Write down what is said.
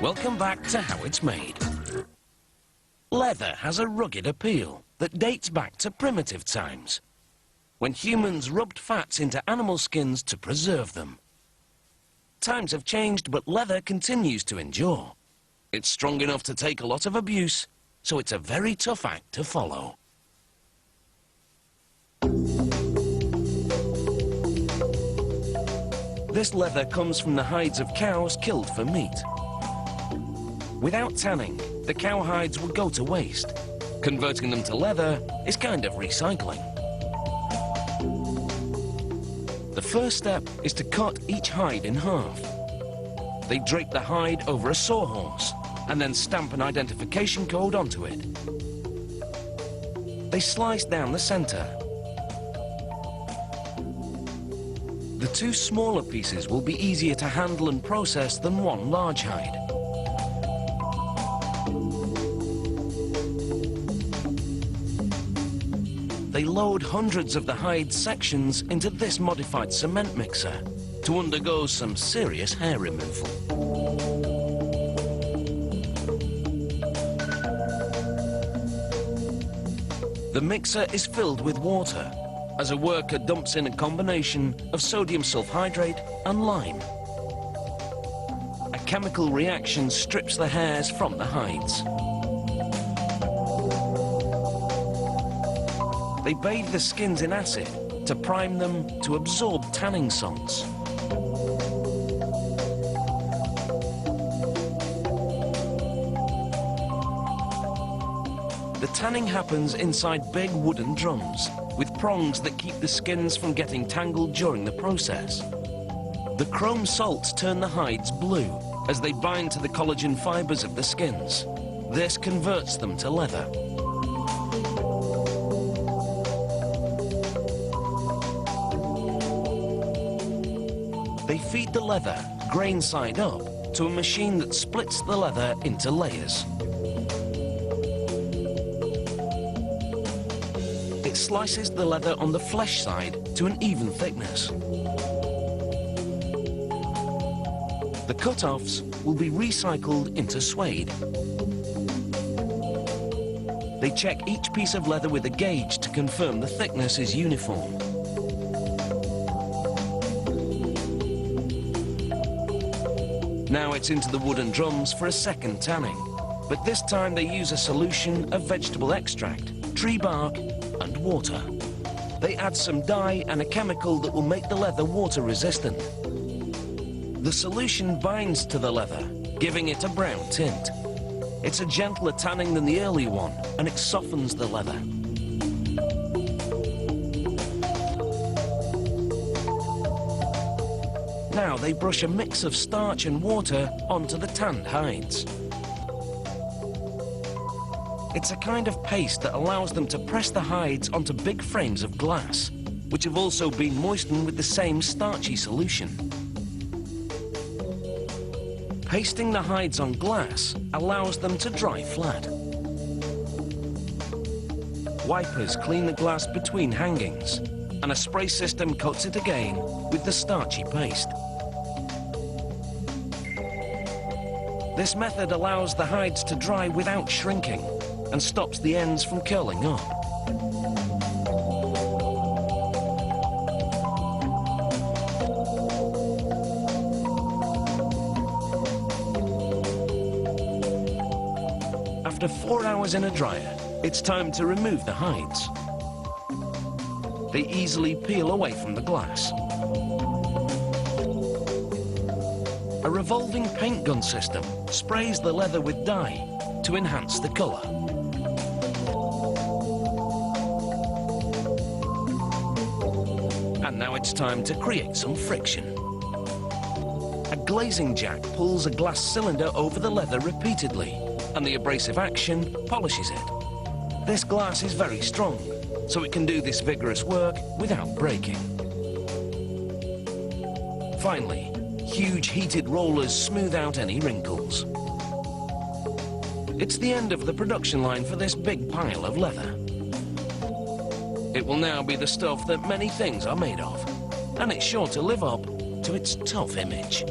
Welcome back to How It's Made. Leather has a rugged appeal that dates back to primitive times, when humans rubbed fats into animal skins to preserve them. Times have changed, but leather continues to endure. It's strong enough to take a lot of abuse, so it's a very tough act to follow. This leather comes from the hides of cows killed for meat. Without tanning, the cow hides would go to waste. Converting them to leather is kind of recycling. The first step is to cut each hide in half. They drape the hide over a sawhorse and then stamp an identification code onto it. They slice down the center. The two smaller pieces will be easier to handle and process than one large hide. They load hundreds of the hide sections into this modified cement mixer to undergo some serious hair removal. The mixer is filled with water as a worker dumps in a combination of sodium sulfhydrate and lime. A chemical reaction strips the hairs from the hides. They bathe the skins in acid to prime them to absorb tanning salts. The tanning happens inside big wooden drums with prongs that keep the skins from getting tangled during the process. The chrome salts turn the hides blue as they bind to the collagen fibers of the skins. This converts them to leather. They feed the leather, grain side up, to a machine that splits the leather into layers. It slices the leather on the flesh side to an even thickness. The cut-offs will be recycled into suede. They check each piece of leather with a gauge to confirm the thickness is uniform. Now it's into the wooden drums for a second tanning, but this time they use a solution of vegetable extract, tree bark, and water. They add some dye and a chemical that will make the leather water resistant. The solution binds to the leather, giving it a brown tint. It's a gentler tanning than the earlier one, and it softens the leather. Now they brush a mix of starch and water onto the tanned hides. It's a kind of paste that allows them to press the hides onto big frames of glass, which have also been moistened with the same starchy solution. Pasting the hides on glass allows them to dry flat. Wipers clean the glass between hangings, and a spray system coats it again with the starchy paste. This method allows the hides to dry without shrinking and stops the ends from curling up. After 4 hours in a dryer, it's time to remove the hides. They easily peel away from the glass. A revolving paint gun system sprays the leather with dye to enhance the color. And now it's time to create some friction. A glazing jack pulls a glass cylinder over the leather repeatedly, and the abrasive action polishes it. This glass is very strong, so it can do this vigorous work without breaking. Finally, huge heated rollers smooth out any wrinkles. It's the end of the production line for this big pile of leather. It will now be the stuff that many things are made of, and it's sure to live up to its tough image.